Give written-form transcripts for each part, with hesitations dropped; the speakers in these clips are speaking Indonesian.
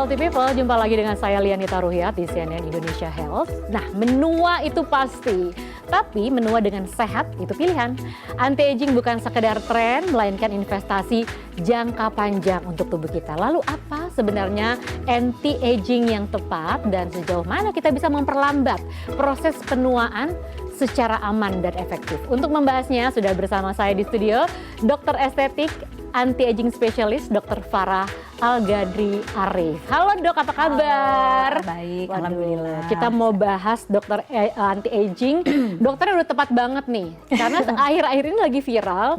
Healthy People, jumpa lagi dengan saya Lianita Ruhyat di CNN Indonesia Health. Nah, menua itu pasti, tapi menua dengan sehat itu pilihan. Anti-aging bukan sekedar tren, melainkan investasi jangka panjang untuk tubuh kita. Lalu apa sebenarnya anti-aging yang tepat dan sejauh mana kita bisa memperlambat proses penuaan secara aman dan efektif? Untuk membahasnya sudah bersama saya di studio Dokter Estetik Anti-Aging Specialist Dr. Farah Al-Ghadri Arif. Halo dok, apa kabar? Halo, baik, Waduh, alhamdulillah. kita mau bahas dokter anti-aging. Dokternya udah tepat banget nih, karena akhir-akhir ini lagi viral.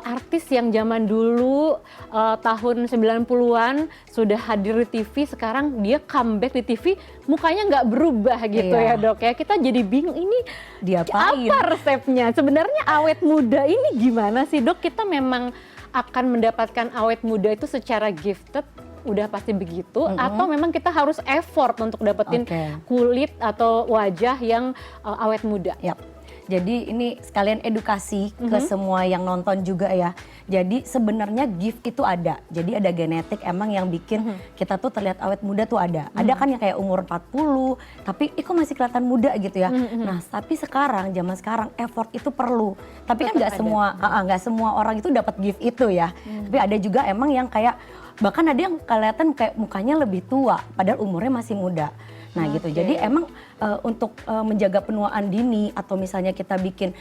Artis yang zaman dulu tahun 90-an sudah hadir di TV, sekarang dia comeback di TV, mukanya nggak berubah gitu ya dok ya. Kita jadi bingung ini Diapain? apa resepnya? Sebenarnya awet muda ini gimana sih dok? Kita memang akan mendapatkan awet muda itu secara gifted, udah pasti begitu, atau memang kita harus effort untuk dapetin kulit atau wajah yang awet muda? Yap. Jadi ini sekalian edukasi ke semua yang nonton juga ya. Jadi sebenarnya gift itu ada. Jadi ada genetik emang yang bikin kita tuh terlihat awet muda tuh ada. Ada kan yang kayak umur 40 tapi kok masih kelihatan muda gitu ya. Nah, tapi sekarang zaman sekarang effort itu perlu. Tapi kan nggak semua orang itu dapat gift itu ya. Tapi ada juga emang yang kayak bahkan ada yang kelihatan kayak mukanya lebih tua padahal umurnya masih muda. Nah gitu, jadi emang untuk menjaga penuaan dini atau misalnya kita bikin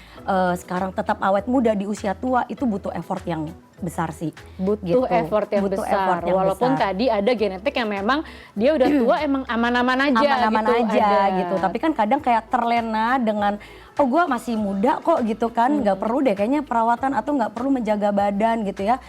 sekarang tetap awet muda di usia tua itu butuh effort yang besar sih. Butuh effort yang butuh besar, effort yang walaupun besar. tadi ada genetik yang memang dia udah tua emang aman-aman aja Aman-aman gitu. aja ada. gitu, tapi kan kadang kayak terlena dengan oh gue masih muda kok gitu kan, nggak perlu deh kayaknya perawatan atau nggak perlu menjaga badan gitu ya.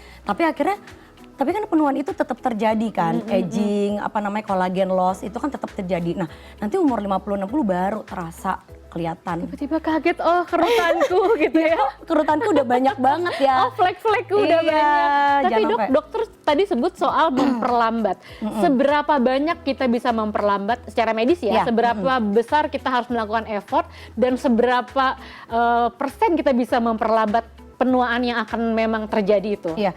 Tapi kan penuaan itu tetap terjadi kan, aging, apa namanya collagen loss itu kan tetap terjadi. Nah nanti umur 50-60 baru terasa kelihatan. Tiba-tiba kaget, oh kerutanku gitu ya. Kerutanku udah banyak banget ya. Oh flek-flekku udah banyak. Tapi dok, dokter tadi sebut soal memperlambat. Seberapa banyak kita bisa memperlambat secara medis ya? Seberapa besar kita harus melakukan effort dan seberapa persen kita bisa memperlambat penuaan yang akan memang terjadi itu? Iya,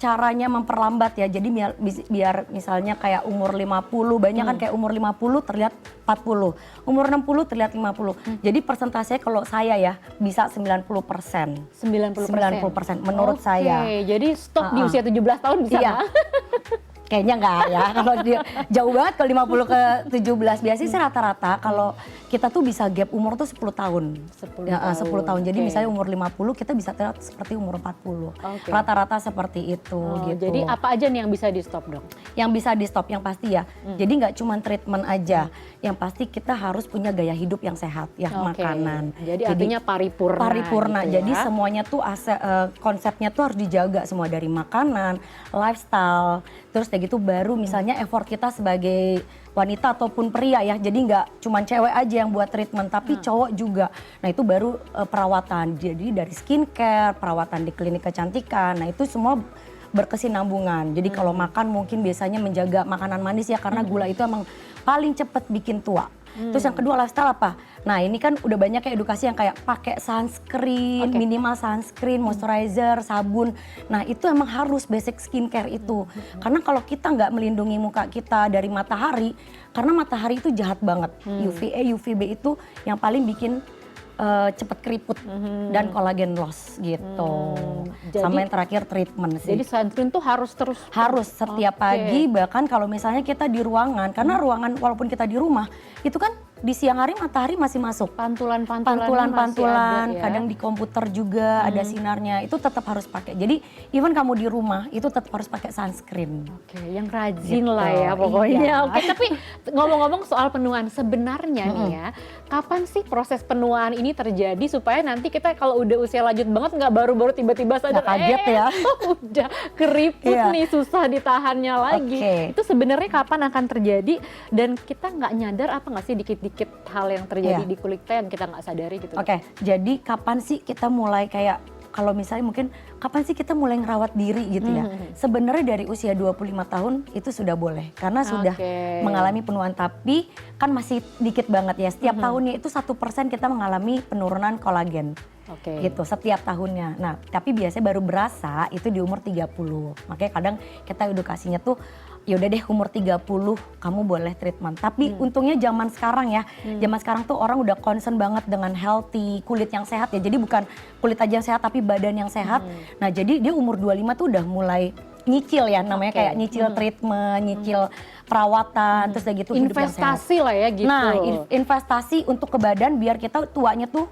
caranya memperlambat ya, jadi biar misalnya kayak umur 50, banyak kan kayak umur 50 terlihat 40, umur 60 terlihat 50. Jadi persentasenya kalau saya ya bisa 90%. 90% menurut saya. Oke, jadi stop di usia 17 tahun bisa nggak? Kayaknya enggak ya, kalau dia jauh banget kalau 50 ke 17. Biasanya sih rata-rata kalau kita tuh bisa gap umur tuh 10 tahun. 10 tahun. Jadi misalnya umur 50 kita bisa terlihat seperti umur 40. Rata-rata seperti itu gitu. Jadi apa aja nih yang bisa di stop dok? Yang bisa di stop yang pasti ya. Jadi nggak cuma treatment aja. Yang pasti kita harus punya gaya hidup yang sehat ya, makanan. Jadi artinya paripurna. Paripurna. Gitu ya? Jadi semuanya tuh konsepnya tuh harus dijaga semua dari makanan, lifestyle, terus kayak gitu baru misalnya effort kita sebagai wanita ataupun pria ya. Jadi nggak cuma cewek aja yang buat treatment tapi cowok juga. Nah itu baru perawatan. Jadi dari skincare, perawatan di klinik kecantikan. Nah itu semua berkesinambungan. Jadi kalau makan mungkin biasanya menjaga makanan manis ya karena gula itu emang paling cepet bikin tua. Terus yang kedua lifestyle apa? Nah ini kan udah banyak kayak edukasi yang kayak pakai sunscreen, minimal sunscreen, moisturizer, sabun. Nah itu emang harus basic skincare itu. Karena kalau kita nggak melindungi muka kita dari matahari, karena matahari itu jahat banget. UVA, UVB itu yang paling bikin cepet keriput dan kolagen loss gitu. Sama yang terakhir treatment sih. Jadi sunscreen tuh harus terus? Harus setiap pagi, bahkan kalau misalnya kita di ruangan, karena ruangan walaupun kita di rumah, itu kan di siang hari matahari masih masuk. Pantulan-pantulan ya? Kadang di komputer juga ada sinarnya, itu tetap harus pakai. Jadi even kamu di rumah, itu tetap harus pakai sunscreen. Oke, yang rajin lah ya pokoknya. Iya. Oke, tapi ngomong-ngomong soal penuaan, sebenarnya nih ya, kapan sih proses penuaan ini terjadi supaya nanti kita kalau udah usia lanjut banget nggak baru-baru tiba-tiba sadar kaget ya. Udah keriput nih, susah ditahannya lagi. Itu sebenarnya kapan akan terjadi dan kita nggak nyadar apa nggak sih dikit-dikit hal yang terjadi di kulit kita yang kita nggak sadari gitu? Jadi kapan sih kita mulai kayak kalau misalnya mungkin kapan sih kita mulai ngerawat diri gitu ya? Sebenarnya dari usia 25 tahun itu sudah boleh karena sudah mengalami penuaan, tapi kan masih dikit banget ya. Setiap tahunnya itu 1% kita mengalami penurunan kolagen. Gitu setiap tahunnya. Nah, tapi biasanya baru berasa itu di umur 30. Makanya kadang kita edukasinya tuh ya udah deh umur 30 kamu boleh treatment. Tapi untungnya zaman sekarang ya, zaman sekarang tuh orang udah concern banget dengan healthy, kulit yang sehat ya. Jadi bukan kulit aja yang sehat tapi badan yang sehat. Nah jadi dia umur 25 tuh udah mulai nyicil ya, namanya kayak nyicil treatment, nyicil perawatan, terus udah gitu hidup yang sehat. Investasi lah ya gitu. Nah investasi untuk ke badan biar kita tuanya tuh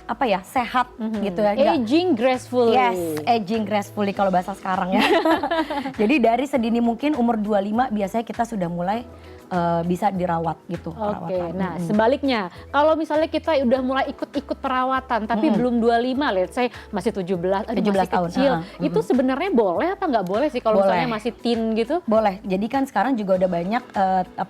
apa ya, sehat gitu ya. Aging gracefully. Yes, aging gracefully kalau bahasa sekarang ya. Jadi dari sedini mungkin umur 25 biasanya kita sudah mulai bisa dirawat gitu. Oke, nah sebaliknya kalau misalnya kita udah mulai ikut-ikut perawatan tapi belum 25, let's say masih 17, 17 masih tahun, kecil, itu sebenarnya boleh apa nggak boleh sih kalau misalnya masih teen gitu? Boleh, jadi kan sekarang juga udah banyak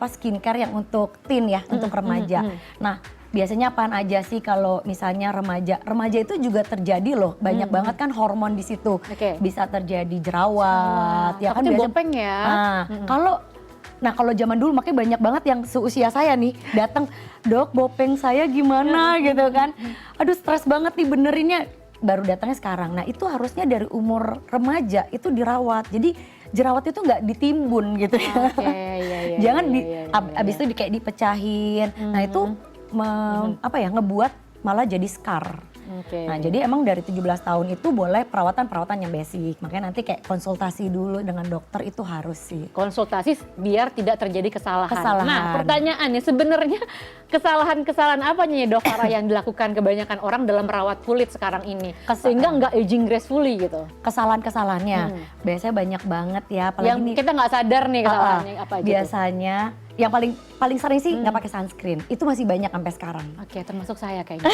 skincare yang untuk teen ya, untuk remaja. Nah biasanya apaan aja sih kalau misalnya remaja? Remaja itu juga terjadi loh, banyak banget kan hormon di situ. Bisa terjadi jerawat, ya kan biasanya bopeng ya. Nah kalau zaman dulu makanya banyak banget yang seusia saya nih datang, dok bopeng saya gimana gitu kan. Aduh stres banget nih benerinnya, baru datangnya sekarang. Nah itu harusnya dari umur remaja itu dirawat. Jadi jerawat itu nggak ditimbun gitu ya. Jangan abis itu kayak dipecahin. Nah itu ngebuat malah jadi scar. Nah jadi emang dari 17 tahun itu boleh perawatan yang basic. Makanya nanti kayak konsultasi dulu dengan dokter itu harus sih. Konsultasi biar tidak terjadi kesalahan. Nah pertanyaannya sebenarnya kesalahan apa nih Dok Farah yang dilakukan kebanyakan orang dalam merawat kulit sekarang ini? Sehingga nggak aging gracefully gitu. Kesalahannya biasanya banyak banget ya. Apalagi yang kita nggak sadar nih kesalahannya apa aja. Biasanya yang paling sering sih nggak pakai sunscreen. Itu masih banyak sampai sekarang. Oke, termasuk saya kayaknya.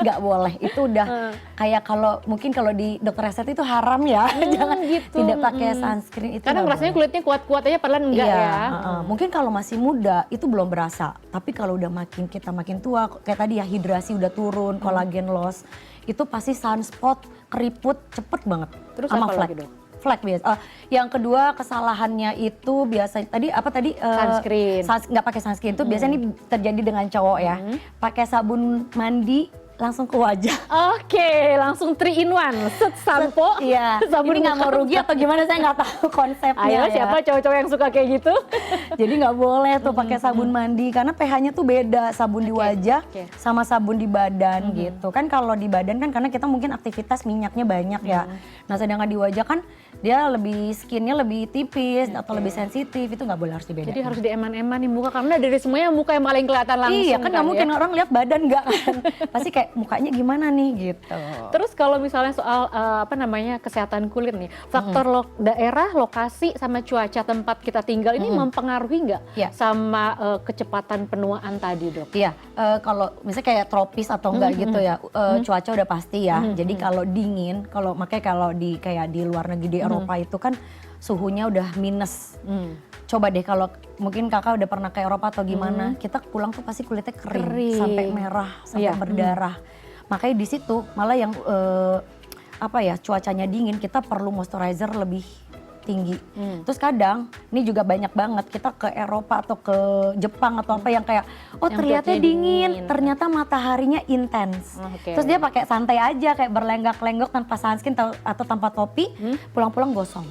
Nggak boleh, itu udah kayak mungkin kalau di dokter Reset itu haram ya. Jangan gitu. Tidak pakai sunscreen itu. Karena rasanya kulitnya kuat-kuat aja padahal enggak ya. Mungkin kalau masih muda itu belum berasa. Tapi kalau udah kita makin tua, kayak tadi ya hidrasi udah turun, kolagen loss, itu pasti sunspot, keriput cepet banget. Terus sama apa flek. lagi Dok? Flek biasa. Yang kedua kesalahannya itu biasa tadi sunscreen. Nggak pakai sunscreen itu biasanya ini terjadi dengan cowok ya. Pakai sabun mandi langsung ke wajah. Oke, langsung 3 in 1. Set sampo. Iya. Ini nggak mau rugi atau gimana saya nggak tahu konsepnya. Ayo ya. siapa cowok-cowok yang suka kayak gitu? Jadi nggak boleh tuh pakai sabun mandi karena pH-nya tuh beda sabun di wajah sama sabun di badan gitu. Kan kalau di badan kan karena kita mungkin aktivitas minyaknya banyak ya. Nah sedangkan di wajah kan dia skinnya lebih tipis atau lebih sensitif, itu nggak boleh, harus dibedain. Jadi harus dieman-eman nih muka, karena dari semuanya muka yang paling kelihatan langsung. Iya kan nggak mungkin orang lihat badan nggak kan. Pasti kayak mukanya gimana nih gitu. Terus kalau misalnya soal kesehatan kulit nih, faktor daerah, lokasi sama cuaca tempat kita tinggal ini mempengaruhi nggak sama kecepatan penuaan tadi Dok? Iya, kalau misalnya kayak tropis atau enggak gitu ya, cuaca udah pasti ya. Jadi kalau dingin, makanya kalau di luar negeri di Eropa itu kan suhunya udah minus. Coba deh kalau mungkin kakak udah pernah ke Eropa atau gimana, kita pulang tuh pasti kulitnya kering. Sampai merah, sampai berdarah. Makanya di situ malah yang cuacanya dingin, kita perlu moisturizer lebih tinggi. Terus kadang ini juga banyak banget kita ke Eropa atau ke Jepang atau apa yang kayak yang ternyata dingin, ternyata mataharinya intens. Terus dia pakai santai aja kayak berlenggak-lenggok tanpa sunscreen atau tanpa topi, pulang-pulang gosong.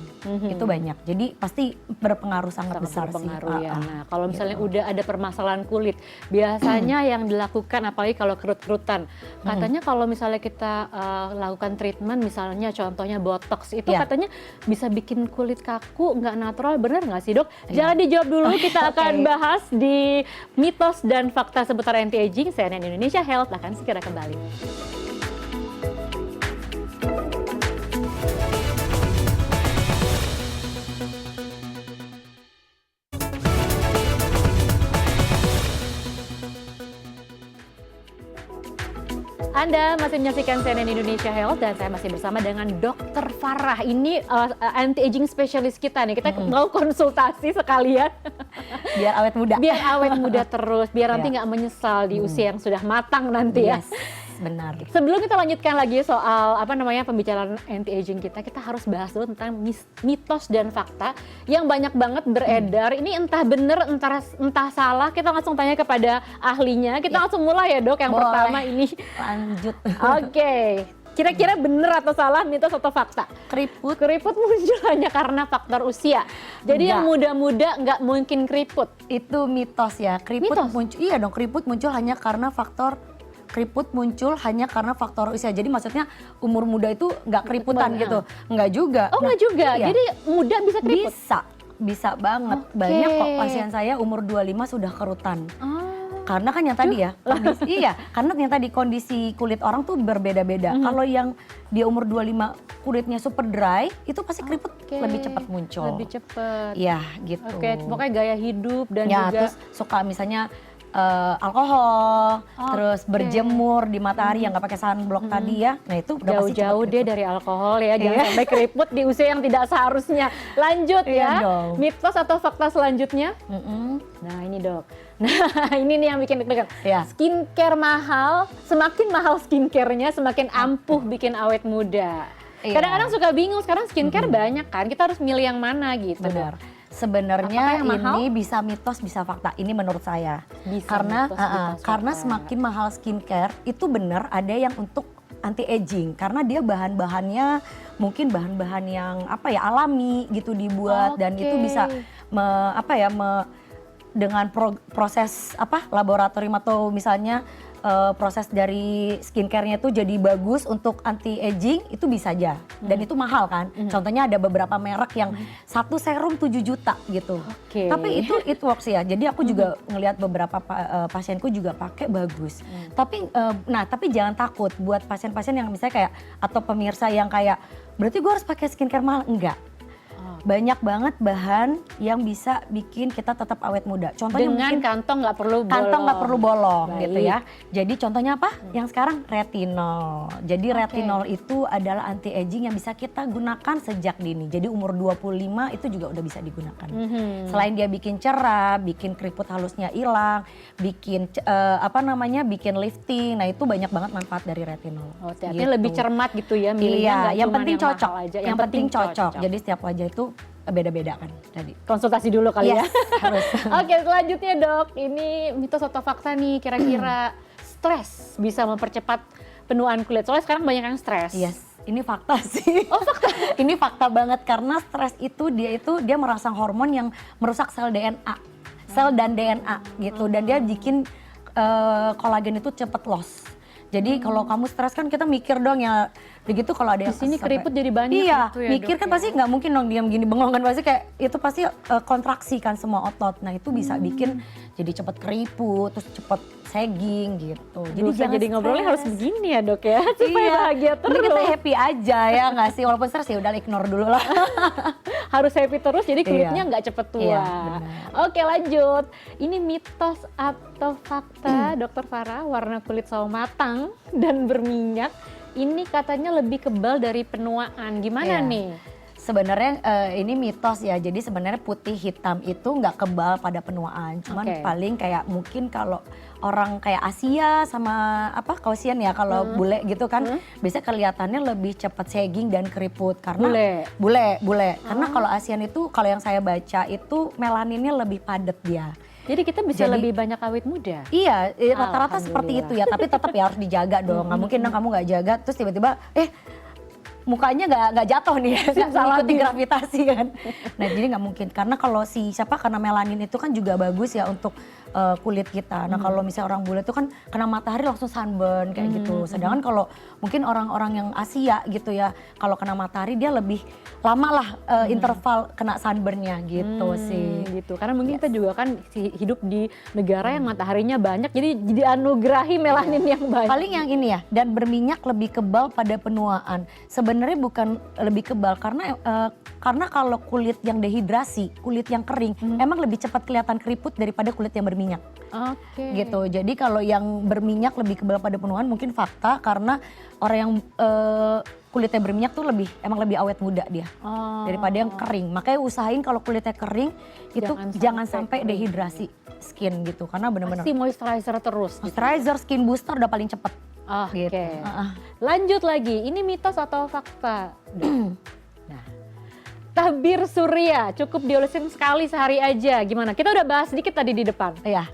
Itu banyak. Jadi pasti berpengaruh sangat besar sih. Ya. Nah, kalau misalnya udah ada permasalahan kulit, biasanya yang dilakukan apalagi kalau kerut-kerutan. Katanya kalau misalnya kita lakukan treatment misalnya contohnya botox itu katanya bisa bikin kulit kaku, nggak natural, benar nggak sih Dok? Jangan dijawab dulu, kita akan bahas di mitos dan fakta seputar anti-aging. CNN Indonesia Health akan segera kembali. Anda masih menyaksikan CNN Indonesia Health dan saya masih bersama dengan Dr. Farah. Ini anti-aging spesialis kita nih. Kita mau konsultasi sekalian. Biar awet muda. Biar awet muda terus. Biar nanti nggak menyesal di usia yang sudah matang nanti ya. Benar. Sebelum kita lanjutkan lagi soal pembicaraan anti-aging kita harus bahas dulu tentang mitos dan fakta yang banyak banget beredar. Ini entah benar, entah salah. Kita langsung tanya kepada ahlinya. Kita langsung mulai ya Dok. Yang pertama ini. Lanjut. Oke. Kira-kira bener atau salah, mitos atau fakta? Keriput Keriput muncul hanya karena faktor usia. Jadi yang muda-muda nggak mungkin keriput. itu mitos ya. Keriput Mitos? muncul, iya dong, keriput muncul hanya karena faktor usia. Jadi maksudnya umur muda itu nggak keriputan gitu. Nggak juga. Oh nggak juga, iya. jadi muda bisa keriput? Bisa banget. Oke. Banyak kok pasien saya umur 25 sudah kerutan. Oh. Karena kan yang tadi ya, karena yang tadi kondisi kulit orang tuh berbeda-beda. Kalau yang dia umur 25 kulitnya super dry, itu pasti keriput lebih cepat muncul. Lebih cepat. Iya gitu. Oke, pokoknya gaya hidup dan Ya, juga terus suka misalnya alkohol, terus berjemur di matahari yang nggak pakai sunblock tadi ya. Nah itu udah pasti jauh-jauh cepat dia keriput. dari alkohol ya, jangan sampai keriput di usia yang tidak seharusnya. Lanjut Iya ya, dong. mitos atau fakta selanjutnya? Nah ini dok, nah ini nih yang bikin deg-degan. Iya. Skincare mahal, semakin mahal skincare-nya semakin ampuh bikin awet muda. Iya. Kadang-kadang suka bingung, sekarang skincare banyak kan, kita harus milih yang mana gitu. Benar. Apakah Sebenarnya yang mahal? ini bisa mitos bisa fakta. Ini menurut saya. Bisa Karena mitos, bisa karena fakta. semakin mahal skincare itu benar ada yang untuk anti aging karena dia bahan-bahannya mungkin bahan-bahan yang alami gitu dibuat dan itu Oke. bisa dengan proses laboratorium atau misalnya proses dari skincare-nya itu jadi bagus untuk anti aging itu bisa aja dan itu mahal kan. Contohnya ada beberapa merek yang satu serum 7 juta gitu. Oke. Tapi itu it works ya. Jadi aku juga ngelihat beberapa pasienku juga pakai bagus. Tapi jangan takut buat pasien-pasien yang misalnya kayak atau pemirsa yang kayak berarti gue harus pakai skincare mahal, enggak. Banyak banget bahan yang bisa bikin kita tetap awet muda. Contohnya Dengan mungkin kantong nggak perlu bolong. kantong nggak perlu bolong gitu Baik. ya. Jadi contohnya apa? Yang sekarang retinol. Jadi retinol itu adalah anti aging yang bisa kita gunakan sejak dini. Jadi umur 25 itu juga udah bisa digunakan. Selain dia bikin cerah, bikin keriput halusnya hilang, bikin bikin lifting. Nah, itu banyak banget manfaat dari retinol. Oh, artinya lebih cermat gitu ya milihnya, Iya, nggak yang cuman penting mahal cocok. aja. Yang penting cocok. Jadi setiap wajah itu beda-beda kan tadi. Konsultasi dulu kali ya. Yes, harus. Oke, selanjutnya dok, ini mitos atau fakta nih, kira-kira stres bisa mempercepat penuaan kulit. Soalnya sekarang banyak yang stres. Yes, ini fakta sih. Oh fakta? Ini fakta banget karena stres itu dia merangsang hormon yang merusak sel DNA, sel dan DNA gitu, dan dia bikin kolagen itu cepet loss. Jadi kalau kamu stres kan kita mikir dong ya, begitu kalau ada yang Di sini sampai- keriput jadi banyak iya, gitu ya, mikir dok, kan ya. pasti nggak mungkin dong diam gini bengong kan, pasti kayak itu pasti kontraksi kan semua otot. Nah itu bisa bikin jadi cepet keriput, terus cepet sagging gitu. Jadi ngobrolnya harus stres. begini ya dok ya, supaya Iya, bahagia mending kita terus. happy aja ya nggak sih, walaupun stres ya udah ignore dulu lah. Harus happy terus jadi kulitnya Iya. nggak cepet tua. Iya, benar. Oke lanjut, ini mitos atau fakta dokter Farah, warna kulit sawo matang dan berminyak ini katanya lebih kebal dari penuaan. Gimana Iya. nih? Sebenarnya ini mitos ya, jadi sebenarnya putih hitam itu nggak kebal pada penuaan, cuman Oke. paling kayak mungkin kalau orang kayak Asia sama Kausian ya, kalau bule gitu kan biasanya kelihatannya lebih cepat sagging dan keriput karena bule. Karena kalau ASEAN itu kalau yang saya baca itu melaninnya lebih padat dia. Jadi kita bisa Jadi- lebih banyak awet muda. Iya, rata-rata seperti itu ya, tapi tetap ya harus dijaga dong. Nggak mungkin dong kamu nggak jaga terus tiba-tiba mukanya nggak jatuh nih, nggak ngikutin gravitasi kan. Nah jadi nggak mungkin, karena kalau karena melanin itu kan juga bagus ya untuk kulit kita. Nah kalau misalnya orang bule itu kan kena matahari langsung sunburn kayak gitu. Sedangkan kalau mungkin orang-orang yang Asia gitu ya, kalau kena matahari dia lebih lama lah interval kena sunburnnya gitu sih. Gitu, karena mungkin kita juga kan hidup di negara yang mataharinya banyak, jadi dianugerahi melanin yang banyak. Paling yang ini ya, dan berminyak lebih kebal pada penuaan. Sebenarnya bukan lebih kebal karena kalau kulit yang dehidrasi, kulit yang kering, emang lebih cepat kelihatan keriput daripada kulit yang berminyak. Oke. Gitu. Jadi kalau yang berminyak lebih kebal pada penuaan mungkin fakta, karena orang yang kulitnya berminyak tuh emang lebih awet muda dia daripada yang kering. Makanya usahain kalau kulitnya kering itu jangan sampai dehidrasi skin gitu, karena benar-benar Pasti moisturizer terus. moisturizer, skin booster udah paling cepet. Oke. Gitu. Lanjut lagi, ini mitos atau fakta? Nah, tabir surya cukup diolesin sekali sehari aja. Gimana? Kita udah bahas sedikit tadi di depan. Iya.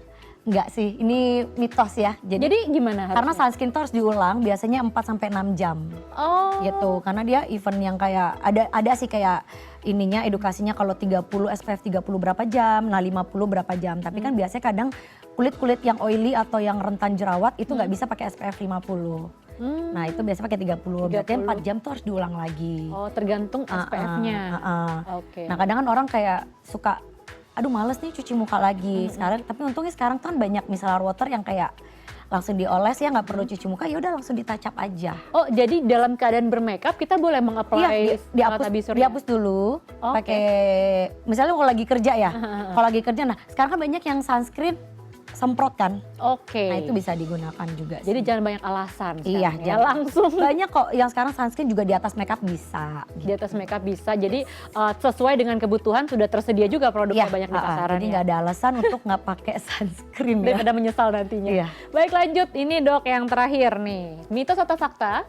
Enggak sih, ini mitos ya. Jadi gimana karena harusnya? sunscreen tuh harus diulang biasanya 4 sampai 6 jam. Oh. Gitu. Karena dia event yang kayak ada sih kayak ininya edukasinya kalau 30 SPF 30 berapa jam, nah 50 berapa jam. Tapi kan biasanya kadang kulit-kulit yang oily atau yang rentan jerawat itu nggak bisa pakai SPF 50. Nah, itu biasa pakai 30. Berarti 4 jam tuh harus diulang lagi. Oh, tergantung SPF-nya. Oke. Nah, kadang kan orang kayak suka aduh males nih cuci muka lagi sekarang, tapi untungnya sekarang tuh kan banyak micellar water yang kayak langsung dioles ya, nggak perlu cuci muka, ya udah langsung ditacap aja. Oh, jadi dalam keadaan bermakeup kita boleh Iya, meng-apply Tabi Surya? dihapus dulu, Oke. pakai misalnya kalau lagi kerja ya, kalau lagi kerja, nah sekarang kan banyak yang sunscreen semprot kan, Oke. nah itu bisa digunakan juga. Jadi sih. jangan banyak alasan. Iya, sekarang ya, langsung banyak kok yang sekarang sunscreen juga di atas makeup bisa. di atas makeup bisa. Jadi sesuai dengan kebutuhan sudah tersedia juga produknya banyak di pasaran. Jadi ya. nggak ada alasan untuk nggak pakai sunscreen ya. Daripada menyesal nantinya. Iya. Baik, lanjut. Ini Dok yang terakhir nih. Mitos atau fakta?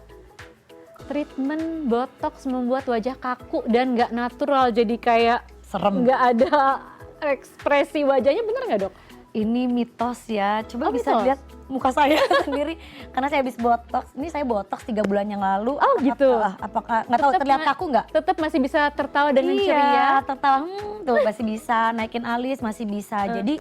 Treatment botox membuat wajah kaku dan nggak natural, jadi kayak Serem. nggak ada ekspresi wajahnya, bener nggak Dok? Ini mitos ya, coba Oh, bisa mitos? lihat muka saya sendiri. Karena saya habis botox, ini saya botox 3 bulan yang lalu. Oh, gitu? Apakah, nggak tahu terlihat kaku nggak? Tetap masih bisa tertawa dengan Iya, ceria. tertawa, tuh masih bisa, naikin alis masih bisa. Jadi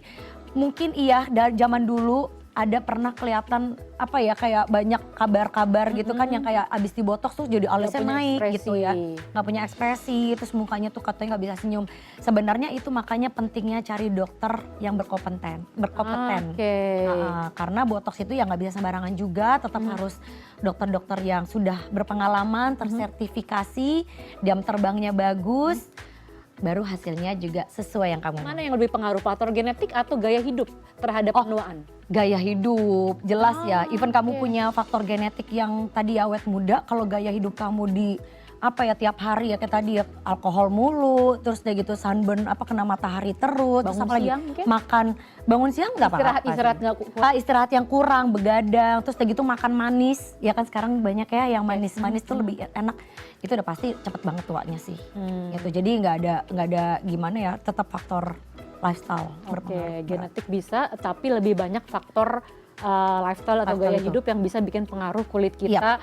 mungkin iya dari zaman dulu ada pernah kelihatan apa ya kayak banyak kabar-kabar gitu kan yang kayak abis dibotox tuh jadi alisnya punya naik gitu ekspresi. ya. Nggak punya ekspresi, terus mukanya tuh katanya nggak bisa senyum. Sebenarnya itu makanya pentingnya cari dokter yang berkompeten. Oke. Karena botox itu ya nggak bisa sembarangan juga, tetap harus dokter-dokter yang sudah berpengalaman, tersertifikasi, jam terbangnya bagus, baru hasilnya juga sesuai yang kamu mau. Mana yang lebih pengaruh, faktor genetik atau gaya hidup terhadap penuaan? Gaya hidup, jelas ya. Even kamu oke. punya faktor genetik yang tadi awet muda, kalau gaya hidup kamu di apa ya tiap hari ya kayak tadi ya alkohol mulu, terus udah gitu sunburn apa kena matahari terus, terus Bangun apa lagi siang mungkin? makan bangun siang nggak apa-apa. Istirahat sih. nggak kuat. Istirahat yang kurang, begadang, terus udah gitu makan manis, ya kan sekarang banyak ya yang manis-manis tuh lebih enak. Itu udah pasti cepet banget tuanya sih. Gitu. Jadi nggak ada gimana ya, tetap faktor lifestyle berpengaruh. Oke, genetik bisa, tapi lebih banyak faktor lifestyle atau Lifestyle gaya itu. hidup yang bisa bikin pengaruh kulit kita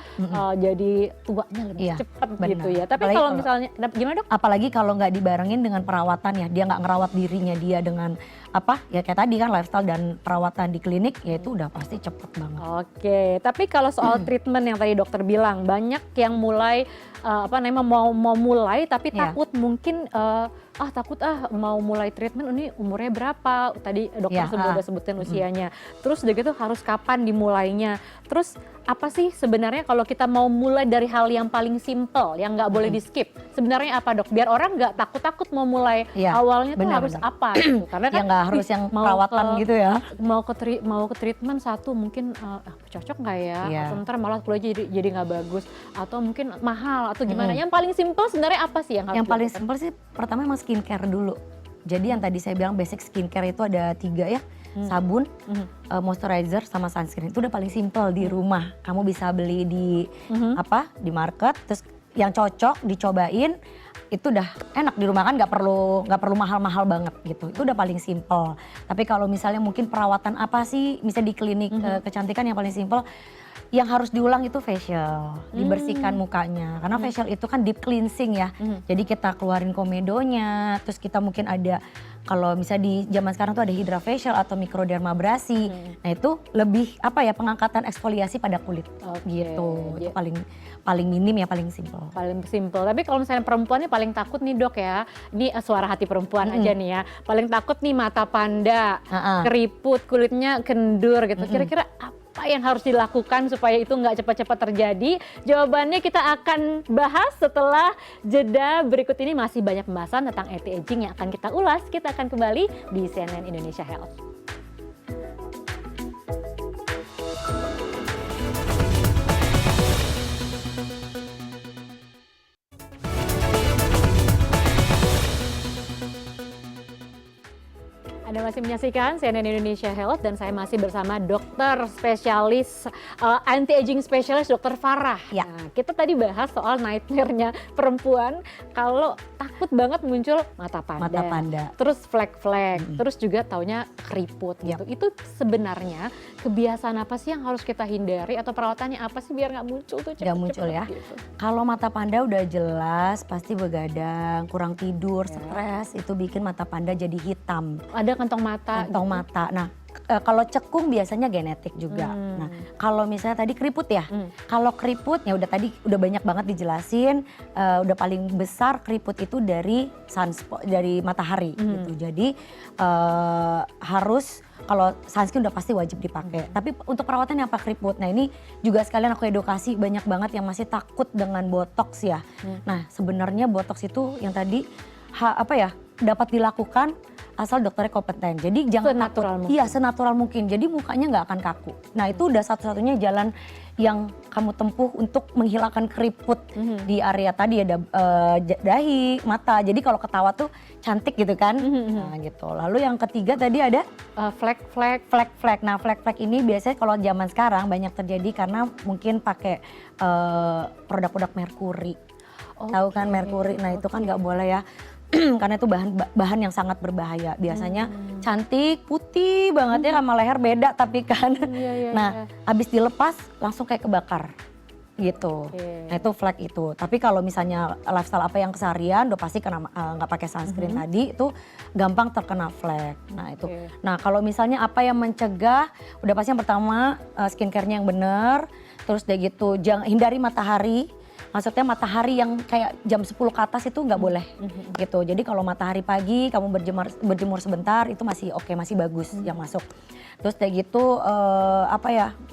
jadi tuanya lebih Iya, cepat benar. gitu ya. Tapi Apalagi kalau kalau- misalnya, gimana Dok? Apalagi kalau nggak dibarengin dengan perawatan ya, dia nggak ngerawat dirinya dia dengan apa ya kayak tadi kan lifestyle dan perawatan di klinik, ya itu udah pasti cepet banget. Oke, tapi kalau soal treatment yang tadi dokter bilang, banyak yang mulai mau mulai tapi Iya. takut mungkin takut mau mulai treatment ini umurnya berapa? Tadi dokter Iya, udah sebutin usianya. Terus udah gitu harus kapan dimulainya? Terus apa sih sebenarnya kalau kita mau mulai dari hal yang paling simple yang nggak boleh di skip? Sebenarnya apa Dok? Biar orang nggak takut-takut mau mulai Iya, awalnya tuh benar, harus benar. apa gitu. Karena Ya nggak harus yang perawatan gitu ya. Mau ke treatment satu mungkin cocok nggak ya? Iya. Atau ntar malah kulitnya jadi nggak bagus, atau mungkin mahal atau gimana? Yang paling simple sebenarnya apa sih yang harus Yang paling dilakukan? simpel sih pertama emang skincare dulu. Jadi yang tadi saya bilang basic skincare itu ada 3 ya, sabun, moisturizer sama sunscreen. Itu udah paling simpel di rumah. Kamu bisa beli di di market, terus yang cocok dicobain. Itu udah enak di rumah kan nggak perlu mahal-mahal banget gitu. Itu udah paling simpel. Tapi kalau misalnya mungkin perawatan apa sih, misalnya di klinik kecantikan yang paling simpel, yang harus diulang itu facial, dibersihkan mukanya. Karena facial itu kan deep cleansing ya. Jadi kita keluarin komedonya, terus kita mungkin ada kalau misalnya di zaman sekarang tuh ada hydrofacial atau microdermabrasi. Nah itu lebih pengangkatan eksfoliasi pada kulit Oke, gitu. Itu dia- paling minim ya paling simpel. Paling simple. Tapi kalau misalnya perempuannya paling takut nih Dok ya, ini suara hati perempuan aja nih ya. Paling takut nih mata panda, keriput, kulitnya kendur gitu. Kira-kira apa yang harus dilakukan supaya itu nggak cepat-cepat terjadi? Jawabannya kita akan bahas setelah jeda berikut ini. Masih banyak pembahasan tentang anti-aging yang akan kita ulas. Kita akan kembali di CNN Indonesia Health. Anda Anda masih menyaksikan CNN Indonesia Health dan saya masih bersama dokter spesialis anti-aging spesialis Dokter Farah. Ya. Nah, kita tadi bahas soal nightmare-nya perempuan kalau takut banget muncul mata panda. Mata panda. Terus flek-flek, terus juga taunya keriput Yap. gitu. Itu sebenarnya kebiasaan apa sih yang harus kita hindari atau perawatannya apa sih biar nggak muncul tuh cepet-cepet Nggak muncul ya. gitu. Kalau mata panda udah jelas pasti begadang, kurang tidur, stres, itu bikin mata panda jadi hitam. Ada kantong mata. Kantong mata. Nah, kalau cekung biasanya genetik juga. Nah, kalau misalnya tadi keriput ya. Kalau keriput ya udah tadi udah banyak banget dijelasin. Udah paling besar keriput itu dari dari matahari gitu. Jadi harus kalau sunscreen udah pasti wajib dipakai. Tapi untuk perawatan apa keriput? Nah, ini juga sekalian aku edukasi, banyak banget yang masih takut dengan botox ya. Nah, sebenarnya botox itu yang tadi dapat dilakukan asal dokternya kompeten. Jadi jangan Senatural takut. mungkin. Iya, senatural mungkin. Jadi mukanya nggak akan kaku. Nah, itu udah satu-satunya jalan yang kamu tempuh untuk menghilangkan keriput di area tadi ada dahi, mata. Jadi kalau ketawa tuh cantik gitu kan. Nah, gitu. Lalu yang ketiga tadi ada Flek-flek. flek-flek. Nah, flek-flek ini biasanya kalau zaman sekarang banyak terjadi karena mungkin pakai produk-produk merkuri. Tahu kan merkuri? Nah, itu kan nggak boleh ya. Karena itu bahan yang sangat berbahaya. Biasanya cantik, putih banget ya sama leher beda tapi kan. Nah, habis dilepas langsung kayak kebakar gitu. Nah, itu flek itu. Tapi kalau misalnya lifestyle apa yang keseharian udah pasti kena nggak pakai sunscreen tadi itu gampang terkena flek. Nah, itu. Nah, kalau misalnya apa yang mencegah udah pasti yang pertama skincare-nya yang benar. Terus udah gitu jangan hindari matahari. Maksudnya matahari yang kayak jam 10 ke atas itu nggak boleh gitu. Jadi kalau matahari pagi kamu berjemur sebentar itu masih oke, masih bagus yang masuk. Terus kayak gitu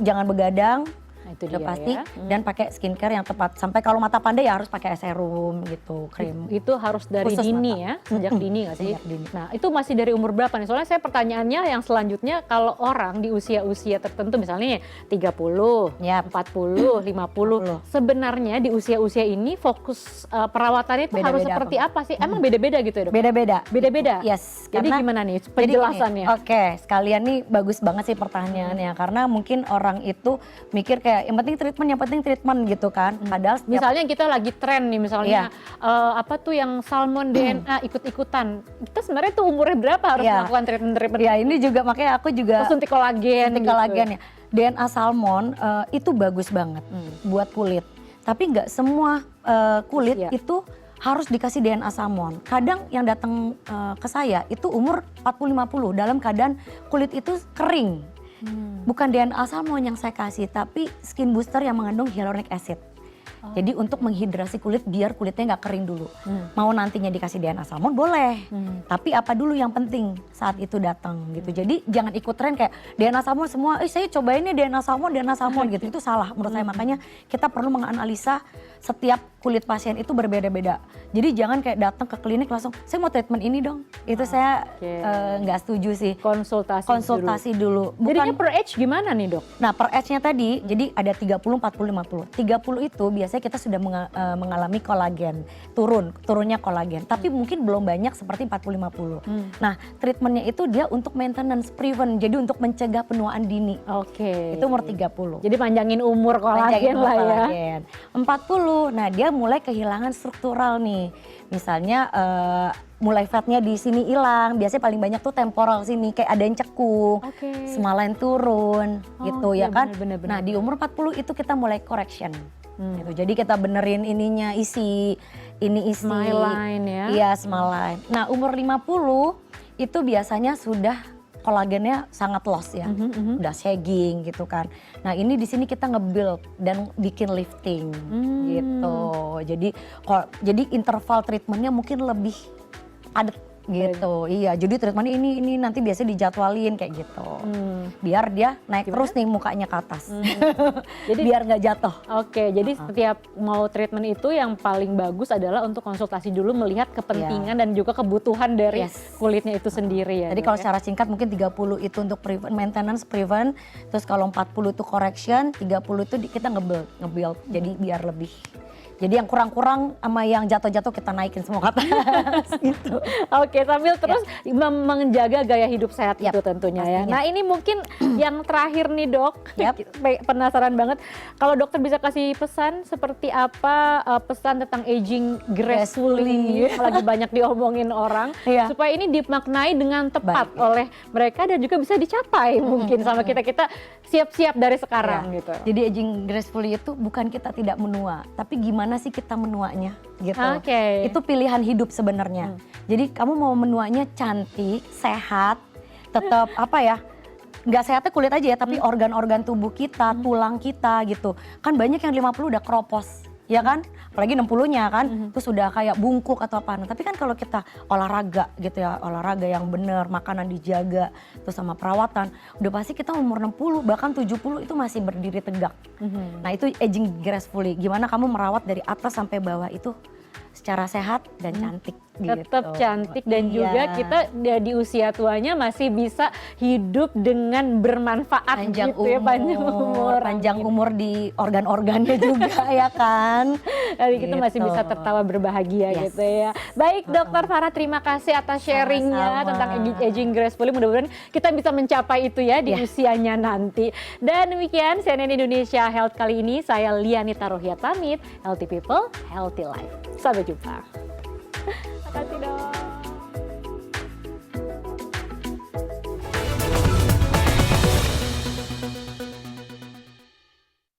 jangan begadang. Nah, itu Udah dia pasti ya. dan pakai skincare yang tepat. Sampai kalau mata panda ya harus pakai serum gitu, krim. Itu harus dari Khusus dini mata. ya, sejak dini nggak sih? Sejak dini. Nah, itu masih dari umur berapa nih? Soalnya saya pertanyaannya yang selanjutnya kalau orang di usia-usia tertentu misalnya 30, Yap. 40, 50, sebenarnya di usia-usia ini fokus perawatannya itu harus Beda-beda seperti apa sih? Emang beda-beda gitu ya, Dok? Beda-beda. Beda-beda? Yes. Jadi karena- gimana nih Jadi penjelasannya? gini, Oke, sekalian nih bagus banget sih pertanyaannya. Karena mungkin orang itu mikir kayak yang penting treatment gitu kan. Padahal setiap Misalnya kita lagi tren nih misalnya apa tuh yang salmon DNA ikut-ikutan. Kita sebenarnya tuh umurnya berapa harus Iya. melakukan treatment-treatment? ya ini juga makanya aku juga Suntik kolagen suntik gitu. kolagen ya. DNA salmon itu bagus banget buat kulit. Tapi nggak semua kulit Iya. itu harus dikasih DNA salmon. Kadang yang datang ke saya itu umur 40-50 dalam keadaan kulit itu kering. Bukan DNA salmon yang saya kasih, tapi skin booster yang mengandung hyaluronic acid. Jadi untuk menghidrasi kulit biar kulitnya nggak kering dulu. Mau nantinya dikasih DNA salmon boleh, tapi apa dulu yang penting saat itu datang gitu. Jadi jangan ikut tren kayak DNA salmon semua, saya cobain nih DNA salmon gitu. Itu salah menurut saya. Makanya kita perlu menganalisa setiap kulit pasien itu berbeda-beda. Jadi jangan kayak datang ke klinik langsung, saya mau treatment ini dong. Itu saya nggak setuju sih. Konsultasi dulu. Jadinya per age gimana nih, Dok? Nah, per age-nya tadi, jadi ada 30, 40, 50. 30 itu biasanya kita sudah mengalami kolagen, turunnya kolagen. Tapi mungkin belum banyak seperti 40, 50. Nah, treatmentnya itu dia untuk maintenance, prevent, jadi untuk mencegah penuaan dini. Oke. Itu umur 30. Jadi panjangin umur kolagen Panjangin lah ya. kolagen. 40, nah dia mulai kehilangan struktural nih. Misalnya mulai fatnya di sini hilang, biasanya paling banyak tuh temporal sini, kayak ada yang cekung, Oke. smile turun gitu iya, ya kan. bener. Nah di umur 40 itu kita mulai correction. Gitu. Jadi kita benerin ininya, isi. Smile line ya. Iya, smile line. Nah umur 50 itu biasanya sudah kolagennya sangat loss ya, udah sagging gitu kan. Nah ini di sini kita nge-build dan bikin lifting gitu. Jadi interval treatmentnya mungkin lebih padat gitu. Iya, jadi treatmentnya ini nanti biasanya dijadwalin kayak gitu. Biar dia naik terus nih mukanya ke atas. Jadi biar nggak jatuh. Oke, jadi setiap mau treatment itu yang paling bagus adalah untuk konsultasi dulu melihat kepentingan dan juga kebutuhan dari kulitnya itu sendiri ya. Jadi Dok, kalau ya? secara singkat mungkin 30 itu untuk maintenance, prevent, terus kalau 40 itu correction, 30 itu kita nge-build. Jadi biar lebih Jadi yang kurang-kurang sama yang jatuh-jatuh kita naikin semua ke atas gitu. Oke, sambil terus menjaga gaya hidup sehat Yap, itu tentunya ya. pastinya. Nah ini mungkin yang terakhir nih dok, Yap. penasaran banget. Kalau dokter bisa kasih pesan seperti apa pesan tentang aging gracefully, lagi banyak diomongin orang, Iya. supaya ini dimaknai dengan tepat Baik. oleh mereka dan juga bisa dicapai mungkin sama kita siap-siap dari sekarang Ya. gitu. Jadi aging gracefully itu bukan kita tidak menua, tapi gimana sih kita menuanya gitu. Oke. Itu pilihan hidup sebenarnya. Jadi kamu mau menuanya cantik, sehat, tetap apa ya? Nggak sehatnya kulit aja ya, tapi organ-organ tubuh kita, tulang kita gitu. Kan banyak yang 50 udah keropos, ya kan? Apalagi 60-nya kan, terus udah kayak bungkuk atau apa. Nah, tapi kan kalau kita olahraga gitu ya, olahraga yang bener, makanan dijaga, terus sama perawatan, udah pasti kita umur 60 bahkan 70 itu masih berdiri tegak. Nah itu aging gracefully, gimana kamu merawat dari atas sampai bawah itu secara sehat dan cantik Tetap gitu. cantik dan Iya. juga kita di usia tuanya masih bisa hidup dengan bermanfaat Panjang gitu ya, panjang umur. panjang umur di organ-organnya juga ya kan. Jadi kita masih Gitu. bisa tertawa berbahagia Yes. gitu ya. Baik Dokter Farah, terima kasih atas sharingnya Sama-sama. tentang aging gracefully. Mudah-mudahan kita bisa mencapai itu ya di Ya. usianya nanti. Dan demikian CNN Indonesia Health kali ini. Saya Lianita Rohiat pamit. Healthy people, healthy life. Sampai jumpa. Terima kasih dok.